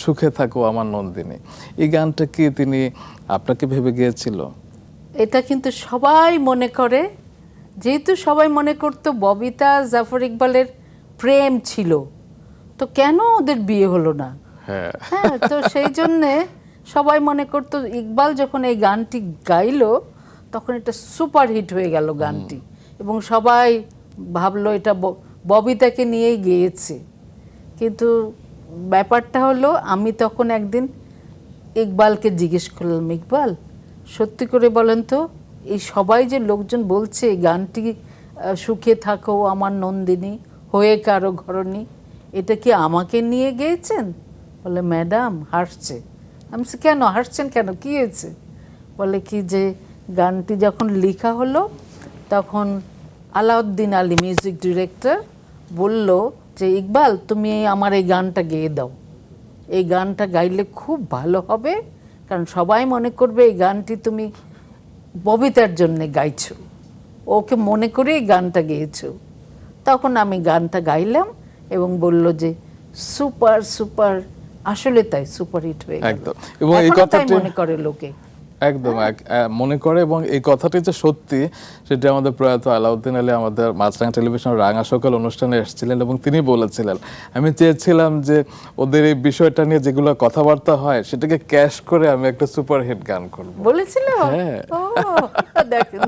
সুখে থাকো আমার নন্দিনী, এই গানটা কি তিনি আপনাকে ভেবে গিয়েছিল? এটা কিন্তু সবাই মনে করে, যেহেতু সবাই মনে করতো ববিতা জাফর ইকবালের প্রেম ছিল, তো কেন ওদের বিয়ে হলো না? হ্যাঁ, হ্যাঁ, তো সেই জন্যে সবাই মনে করতো ইকবাল যখন এই গানটি গাইলো তখন এটা সুপারহিট হয়ে গেল গানটি, এবং সবাই ভাবলো এটা ববিতাকে নিয়েই গেয়েছে। কিন্তু ব্যাপারটা হলো, আমি তখন একদিন ইকবালকে জিজ্ঞেস করলাম, ইকবাল সত্যি করে বলেন তো, এই সবাই যে লোকজন বলছে এই গানটি সুখে থাকো আমার নন্দিনী হয়ে কারো ঘরণী, এটা কি আমাকে নিয়ে গেয়েছেন? বলে ম্যাডাম হাসছে। আমি বলছি, কেন হাসছেন কেন, কী হয়েছে? বলে কি যে গানটি যখন লেখা হলো তখন আলাউদ্দিন আলী মিউজিক ডিরেক্টর বলল যে ইকবাল তুমি আমার এই গানটা গেয়ে দাও, এই গানটা গাইলে খুব ভালো হবে, কারণ সবাই মনে করবে এই গানটি তুমি ববিতার জন্য গাইছো, ওকে মনে করে এই গানটা গেয়েছো। তখন আমি গানটা গাইলাম এবং বলল যে সুপার সুপার, আসলে তাই সুপারহিট হয়ে গেল। একদম। এবং এই এখনো তাই কথাটি মনে করে লোকে। একদম মনে করে, এবং এই কথাটি যে সত্যি সেটা আমাদের প্রয়াত আলাউদ্দিন আলী আমাদের মাছরাঙা টেলিভিশনের রাঙা সকাল অনুষ্ঠানে এসেছিলেন এবং তিনি বলেছিলেন, আমি চেয়েছিলাম যে ওদের এই বিষয়টা নিয়ে যেগুলো কথাবার্তা হয় সেটাকে ক্যাশ করে আমি একটা সুপারহিট গান করব। বলেছিল। হ্যাঁ। ও দেখেন।